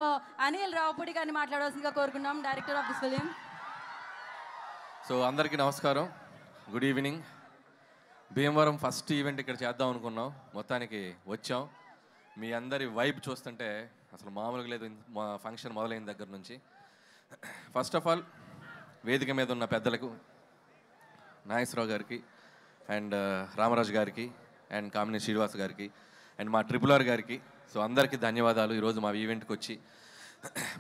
అనిల్ రావుపూడి గారిని మాట్లాడాల్సిందిగా కోరుకున్నాం, director of this film. So అందరికీ నమస్కారం, good evening. Bhimavaram first event ఇక్కడ చేద్దాం అనుకున్నాం, మొత్తానికి వచ్చాం. మీ అందరి వైబ్ చూస్తుంటే అసలు మామూలుగా లేదు మా ఫంక్షన్ మొదలైన దగ్గర నుంచి. ఫస్ట్ ఆఫ్ ఆల్ వేదిక మీద ఉన్న పెద్దలకు, నాగేశ్వరరావు గారికి అండ్ రామరాజు గారికి అండ్ కామినేని శ్రీనివాస్ గారికి అండ్ మా RRR గారికి, సో అందరికీ ధన్యవాదాలు. ఈరోజు మా ఈవెంట్కి వచ్చి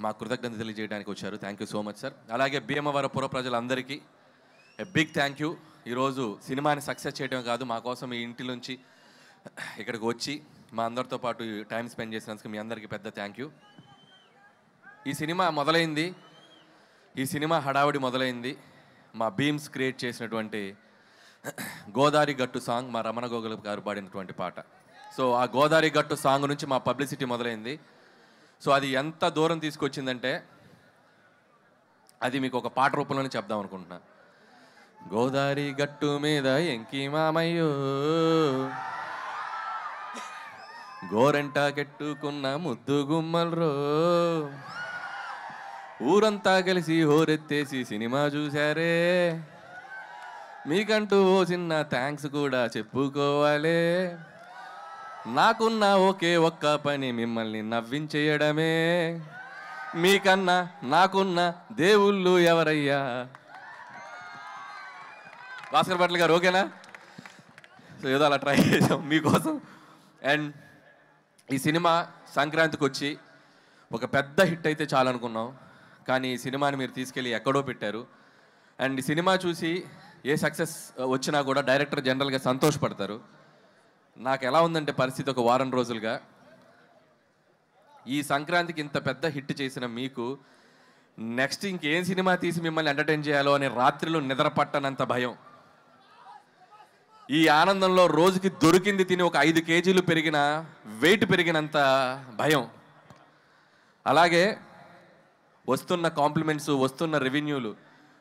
మా కృతజ్ఞత తెలియజేయడానికి వచ్చారు. Thank you so much sir. అలాగే భీమవరం పుర ప్రజలందరికీ బిగ్ థ్యాంక్ యూ. ఈరోజు సినిమాని సక్సెస్ చేయడం కాదు, మా కోసం ఈ ఇంటి నుంచి ఇక్కడికి వచ్చి మా అందరితో పాటు టైం స్పెండ్ చేసినందుకు మీ అందరికీ పెద్ద థ్యాంక్ యూ. ఈ సినిమా మొదలైంది, ఈ సినిమా హడావుడి మొదలైంది మా బీమ్స్ క్రియేట్ చేసినటువంటి గోదారి గట్టు సాంగ్, మా రమణ గోగుల గారు పాడినటువంటి పాట. సో ఆ గోదారి గట్టు సాంగ్ నుంచి మా పబ్లిసిటీ మొదలైంది. సో అది ఎంత దూరం తీసుకొచ్చిందంటే అది మీకు ఒక పాట రూపంలోనే చెప్దాం అనుకుంటున్నా. గోదారి గట్టు మీద ఎంకి మామయ్యో, గోరంట కెట్టుకున్న ముద్దు గుమ్మల్రో, ఊరంతా కలిసి హోరెత్తేసి సినిమా చూశారే, మీకంటూ ఓ చిన్న థ్యాంక్స్ కూడా చెప్పుకోవాలే, నాకున్న ఒకే ఒక్క పని మిమ్మల్ని నవ్వించేయడమే, మీకన్నా నాకున్న దేవుళ్ళు ఎవరయ్యా. భాస్కర్ భట్ల గారు ఓకేనా? సో ఏదో అలా ట్రై చేసాం మీకోసం. అండ్ ఈ సినిమా సంక్రాంతికి వచ్చి ఒక పెద్ద హిట్ అయితే చాలనుకున్నాం, కానీ ఈ సినిమాని మీరు తీసుకెళ్ళి ఎక్కడో పెట్టారు. అండ్ ఈ సినిమా చూసి ఏ సక్సెస్ వచ్చినా కూడా డైరెక్టర్ జనరల్గా సంతోషపడతారు. నాకు ఎలా ఉందంటే పరిస్థితి, ఒక వారం రోజులుగా ఈ సంక్రాంతికి ఇంత పెద్ద హిట్ చేసిన మీకు నెక్స్ట్ ఇంకేం సినిమా తీసి మిమ్మల్ని ఎంటర్టైన్ చేయాలో అనే రాత్రిలో నిద్ర పట్టనంత భయం. ఈ ఆనందంలో రోజుకి దొరికింది తిని ఒక 5 కేజీలు పెరిగిన వెయిట్ పెరిగినంత భయం. అలాగే వస్తున్న కాంప్లిమెంట్స్, వస్తున్న రెవెన్యూలు,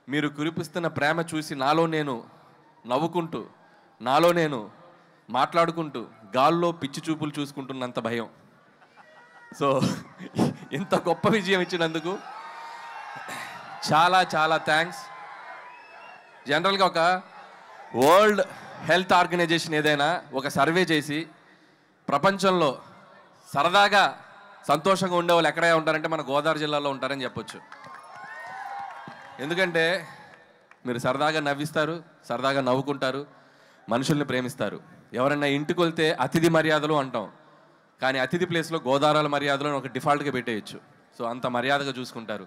మీరు కురిపిస్తున్న ప్రేమ చూసి నాలో నేను నవ్వుకుంటూ, నాలో నేను మాట్లాడుకుంటూ గాల్లో పిచ్చి చూపులు చూసుకుంటున్నంత భయం. సో ఇంత గొప్ప విజయం ఇచ్చినందుకు చాలా చాలా థ్యాంక్స్. జనరల్గా ఒక వరల్డ్ హెల్త్ ఆర్గనైజేషన్ ఏదైనా ఒక సర్వే చేసి ప్రపంచంలో సరదాగా సంతోషంగా ఉండేవాళ్ళు ఎక్కడే ఉంటారంటే మన గోదావరి జిల్లాలో ఉంటారని చెప్పొచ్చు. ఎందుకంటే మీరు సరదాగా నవ్విస్తారు, సరదాగా నవ్వుకుంటారు, మనుషుల్ని ప్రేమిస్తారు. ఎవరన్నా ఇంటికి వెళ్తే అతిథి మర్యాదలు అంటాం, కానీ అతిథి ప్లేస్లో గోదావరి మర్యాదలు ఒక డిఫాల్ట్గా పెట్టేయచ్చు. సో అంత మర్యాదగా చూసుకుంటారు.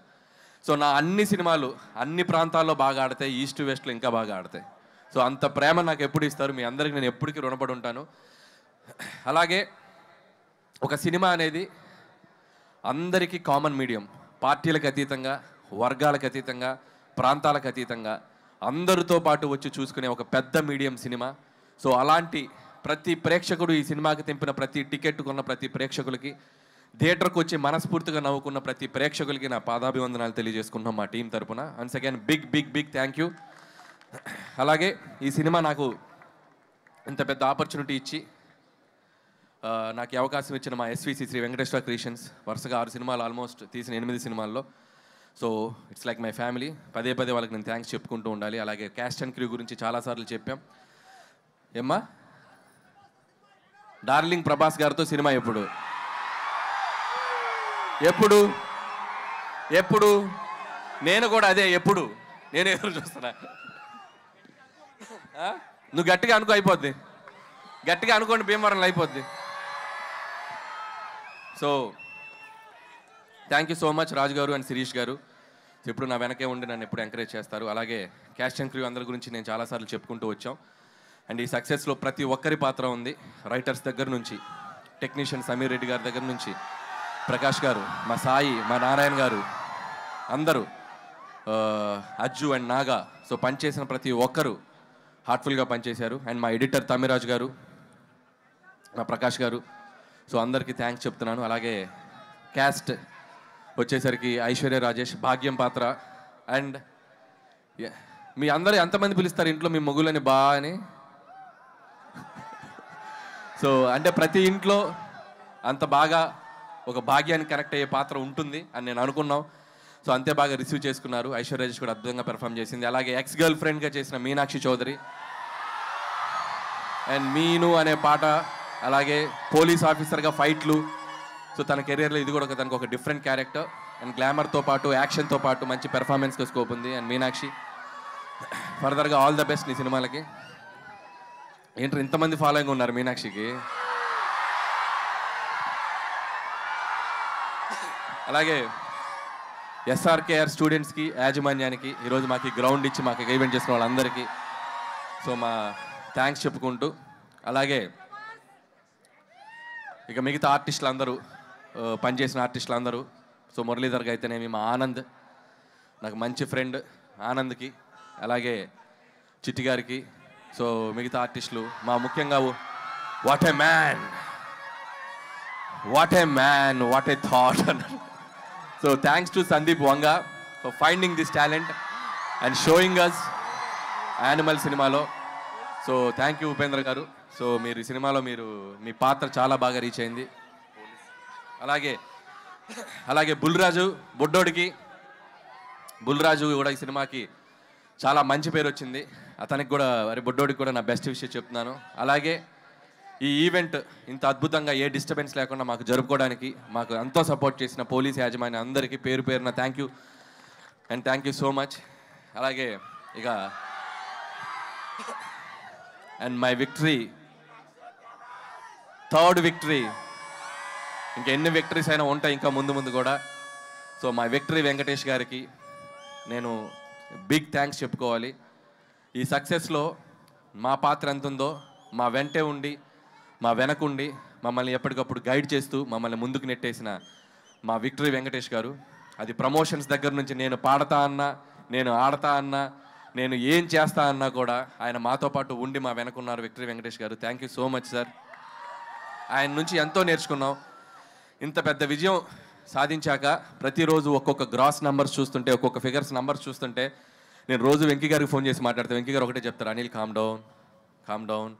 సో నా అన్ని సినిమాలు అన్ని ప్రాంతాల్లో బాగా ఆడతాయి, ఈస్ట్ వెస్ట్లో ఇంకా బాగా ఆడతాయి. సో అంత ప్రేమ నాకు ఎప్పుడు ఇస్తారు, మీ అందరికీ నేను ఎప్పటికీ రుణపడి ఉంటాను. అలాగే ఒక సినిమా అనేది అందరికీ కామన్ మీడియం, పార్టీలకు అతీతంగా, వర్గాలకు అతీతంగా, ప్రాంతాలకు అతీతంగా అందరితో పాటు వచ్చి చూసుకునే ఒక పెద్ద మీడియం సినిమా. సో అలాంటి ప్రతి ప్రేక్షకుడు, ఈ సినిమాకి తెంపిన ప్రతి టికెట్ కొన్న ప్రతి ప్రేక్షకులకి, థియేటర్కి వచ్చి మనస్ఫూర్తిగా నవ్వుకున్న ప్రతి ప్రేక్షకులకి నా పాదాభివందనాలు తెలియజేసుకుంటున్నాం మా టీం తరపున. Once again big big big thank you. అలాగే ఈ సినిమా నాకు ఇంత పెద్ద ఆపర్చునిటీ ఇచ్చి నాకు ఈ అవకాశం ఇచ్చిన మా SVC శ్రీ వెంకటేశ్వర క్రియేషన్స్, వరుసగా 6 సినిమాలు ఆల్మోస్ట్ తీసిన 8 సినిమాల్లో. So it's like my family. పదే పదే వాళ్ళకి నేను థ్యాంక్స్ చెప్పుకుంటూ ఉండాలి. అలాగే క్యాస్ట్ అండ్ క్రూ గురించి చాలాసార్లు చెప్పాం. ఏమ్మా డార్లింగ్ ప్రభాస్ గారితో సినిమా ఎప్పుడు ఎప్పుడు ఎప్పుడు నేను కూడా అదే ఎప్పుడు నేను ఎదురు చూస్తున్నా. నువ్వు గట్టిగా అనుకో, అయిపోద్ది. గట్టిగా అనుకోండి, భీమవరంలో అయిపోద్ది. So thank you so much Raju garu and Sirish గారు. ఎప్పుడు నా వెనకే ఉండి నన్ను ఎప్పుడు ఎంకరేజ్ చేస్తారు. అలాగే క్యాస్ట్ అండ్ క్రూ అందరి గురించి నేను చాలాసార్లు చెప్పుకుంటూ వచ్చాం. అండ్ ఈ సక్సెస్లో ప్రతి ఒక్కరి పాత్ర ఉంది. రైటర్స్ దగ్గర నుంచి, టెక్నీషియన్ సమీర్ రెడ్డి గారి దగ్గర నుంచి, ప్రకాష్ గారు, మా సాయి, మా నారాయణ గారు, అందరూ, అజ్జు అండ్ నాగా. సో పనిచేసిన ప్రతి ఒక్కరు హార్ట్ఫుల్గా పనిచేశారు. అండ్ మా ఎడిటర్ తమిరాజు గారు, మా ప్రకాష్ గారు. సో అందరికీ థ్యాంక్స్ చెప్తున్నాను. అలాగే క్యాస్ట్ వచ్చేసరికి ఐశ్వర్య రాజేష్, భాగ్యం పాత్ర. అండ్ మీ అందరూ ఎంతమంది పిలుస్తారు ఇంట్లో మీ మొగులని బా అని? సో అంటే ప్రతి ఇంట్లో అంత బాగా ఒక భాగ్యానికి కనెక్ట్ అయ్యే పాత్ర ఉంటుంది అని నేను అనుకున్నాం. సో అంతే బాగా రిసీవ్ చేసుకున్నారు. ఐశ్వర్య రాజేష్ కూడా అద్భుతంగా పెర్ఫామ్ చేసింది. అలాగే ఎక్స్ గర్ల్ ఫ్రెండ్గా చేసిన మీనాక్షి చౌదరి అండ్ మీను అనే పాట, అలాగే పోలీస్ ఆఫీసర్గా ఫైట్లు. సో తన కెరియర్లో ఇది కూడా తనకు ఒక డిఫరెంట్ క్యారెక్టర్ అండ్ గ్లామర్తో పాటు యాక్షన్తో పాటు మంచి పెర్ఫార్మెన్స్కి స్కోప్ ఉంది. అండ్ మీనాక్షి ఫర్దర్గా ఆల్ ద బెస్ట్ నీ సినిమాలకి. ఏంటంటే ఇంతమంది ఫాలోయింగ్ ఉన్నారు మీనాక్షికి. అలాగే ఎస్ఆర్కేఆర్ స్టూడెంట్స్కి, యాజమాన్యానికి, ఈరోజు మాకు గ్రౌండ్ ఇచ్చి మాకు ఈవెంట్ చేసిన వాళ్ళందరికీ సో మా థ్యాంక్స్ చెప్పుకుంటూ, అలాగే ఇక మిగతా ఆర్టిస్టులు అందరూ, పనిచేసిన ఆర్టిస్టులు అందరూ, సో మురళీధర్గా అయితేనేమి, మా ఆనంద్ నాకు మంచి ఫ్రెండ్ ఆనంద్కి, అలాగే చిట్టి గారికి, సో మిగతా ఆర్టిస్టులు, మా ముఖ్యంగా what a man what a thought. So thanks to Sandeep Vanga for finding this talent and showing us animal సినిమాలో. So thank you Upendra garu. సో మీరు ఈ సినిమాలో మీ పాత్ర చాలా బాగా రీచ్ అయింది. అలాగే బుల్రాజు బొడ్డోడికి, బుల్రాజు కూడా ఈ సినిమాకి చాలా మంచి పేరు వచ్చింది. అతనికి కూడా బొడ్డోడికి కూడా నా బెస్ట్ విషయం చెప్తున్నాను. అలాగే ఈ ఈవెంట్ ఇంత అద్భుతంగా ఏ డిస్టర్బెన్స్ లేకుండా మాకు జరుపుకోవడానికి మాకు ఎంతో సపోర్ట్ చేసిన పోలీస్ యాజమాన్యం అందరికీ పేరు పేరున thank you and thank you so much. అలాగే ఇక and my victory, third victory, ఇంకా ఎన్ని విక్టరీస్ అయినా ఉంటాయి ఇంకా ముందు ముందు కూడా. సో మై విక్టరీ వెంకటేష్ గారికి నేను బిగ్ థ్యాంక్స్ చెప్పుకోవాలి. ఈ సక్సెస్లో మా పాత్ర ఎంత ఉందో మా వెంటే ఉండి, మా వెనకుండి మమ్మల్ని ఎప్పటికప్పుడు గైడ్ చేస్తూ మమ్మల్ని ముందుకు నెట్టేసిన మా విక్టరీ వెంకటేష్ గారు. అది ప్రమోషన్స్ దగ్గర నుంచి నేను పాడతా అన్నా, నేను ఆడతా అన్నా, నేను ఏం చేస్తా అన్నా కూడా ఆయన మాతో పాటు ఉండి మా వెనకున్నారు విక్టరీ వెంకటేష్ గారు. Thank you so much sir. ఆయన నుంచి ఎంతో నేర్చుకున్నాం. ఇంత పెద్ద విజయం సాధించాక ప్రతిరోజు ఒక్కొక్క గ్రాస్ నెంబర్స్ చూస్తుంటే, ఒక్కొక్క ఫిగర్స్ నెంబర్స్ చూస్తుంటే నేను రోజు వెంకీ గారికి ఫోన్ చేసి మాట్లాడతాను. వెంకీ గారు ఒకటే చెప్తారు, Anil calm down,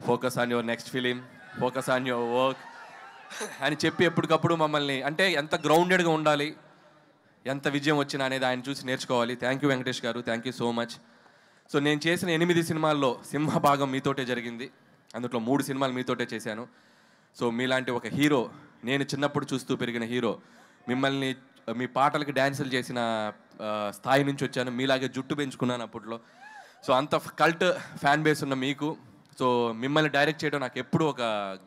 focus on your next film, focus on your work అని చెప్పి ఎప్పటికప్పుడు మమ్మల్ని, అంటే ఎంత గ్రౌండెడ్గా ఉండాలి, ఎంత విజయం వచ్చినా అనేది ఆయన చూసి నేర్చుకోవాలి. థ్యాంక్ యూ వెంకటేష్ గారు, thank you so much. So నేను చేసిన 8 సినిమాల్లో సింహభాగం మీతోటే జరిగింది. అందులో 3 సినిమాలు మీతోటే చేశాను. సో మీలాంటి ఒక హీరో, నేను చిన్నప్పుడు చూస్తూ పెరిగిన హీరో, మిమ్మల్ని మీ పాటలకి డ్యాన్సులు చేసిన స్థాయి నుంచి వచ్చాను. మీలాగే జుట్టు పెంచుకున్నాను అప్పట్లో. సో అంత కల్ట్ ఫ్యాన్ బేస్ ఉన్న మీకు, సో మిమ్మల్ని డైరెక్ట్ చేయడం నాకు ఎప్పుడూ ఒక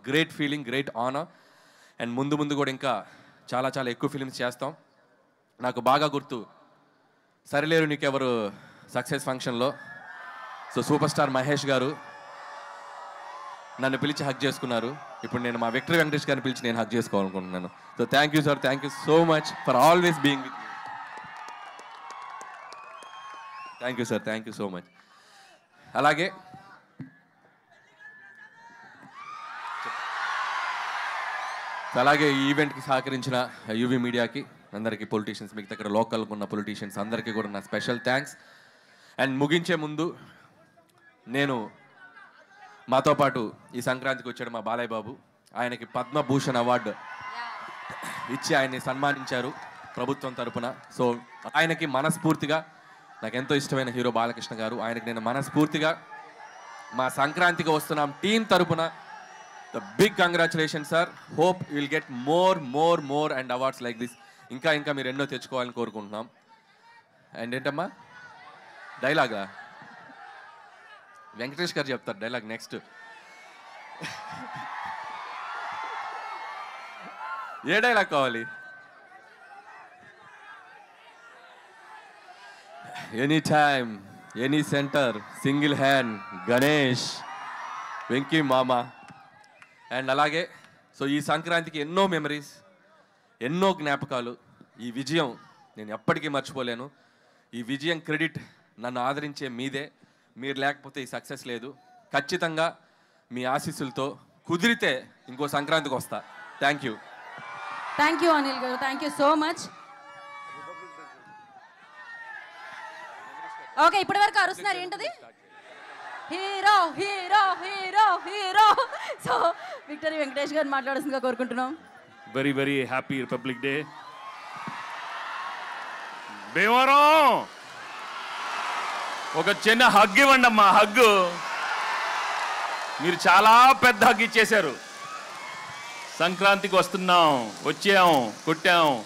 great feeling, great honour. And ముందు కూడా ఇంకా చాలా చాలా ఎక్కువ ఫిలిమ్స్ చేస్తాం. నాకు బాగా గుర్తు, సరిలేరు నీకెవరు సక్సెస్ ఫంక్షన్లో సో సూపర్ స్టార్ మహేష్ గారు నన్ను పిలిచి హక్ చేసుకున్నారు. ఇప్పుడు నేను మా విక్టరీ వెంకటేష్ గారిని పిలిచి నేను హక్ చేసుకోవాలనుకుంటున్నాను. So thank you sir, thank you so much for always being with me. Thank you sir, thank you so much. అలాగే ఈ ఈవెంట్కి సహకరించిన యూవీ మీడియాకి అందరికీ, పొలిటీషియన్స్, మిగతా ఇక్కడ లోకల్గా ఉన్న పొలిటీషియన్స్ అందరికీ కూడా నా స్పెషల్ థ్యాంక్స్. అండ్ ముగించే ముందు నేను మాతో పాటు ఈ సంక్రాంతికి వచ్చాడు మా బాలయ్య బాబు. ఆయనకి పద్మభూషణ్ అవార్డు ఇచ్చి ఆయన్ని సన్మానించారు ప్రభుత్వం తరపున. సో ఆయనకి మనస్ఫూర్తిగా, నాకు ఎంతో ఇష్టమైన హీరో బాలకృష్ణ గారు, ఆయనకి నేను మనస్ఫూర్తిగా మా సంక్రాంతికి వస్తున్నాం టీం తరపున the big congratulation sir. Hope you will get more and awards like this. ఇంకా మీరు ఎన్నో తెచ్చుకోవాలని కోరుకుంటున్నాం. అండ్ ఏంటమ్మా డైలాగా వెంకటేష్ గారు చెప్తారు డైలాగ్ నెక్స్ట్. ఏ డైలాగ్ కావాలి? Any time, any centre, single hand, Ganesh, Venky మామ. అండ్ అలాగే సో ఈ సంక్రాంతికి ఎన్నో మెమరీస్, ఎన్నో జ్ఞాపకాలు. ఈ విజయం నేను ఎప్పటికీ మర్చిపోలేను. ఈ విజయం క్రెడిట్ నన్ను ఆదరించే మీదే. మీరు లేకపోతే ఈ సక్సెస్ లేదు. ఖచ్చితంగా మీ ఆశీస్సులతో కుదిరితే ఇంకో సంక్రాంతికి వస్తా. థ్యాంక్ యూ అనిల్ గారు, thank you so much. Okay, ఇప్పటి వరకు అరుస్తున్నారు ఏంటది? Hero hero hero hero. So victory Venkatesh గారు మాట్లాడాల్సిందిగా కోరుకుంటున్నాం. Very very happy republic day. Bhimavaram ఒక చిన్న హగ్ ఇవ్వండి అమ్మా, హగ్గు. మీరు చాలా పెద్ద హగ్ ఇచ్చేశారు. సంక్రాంతికి వస్తున్నాం, వచ్చాం, కొట్టాం.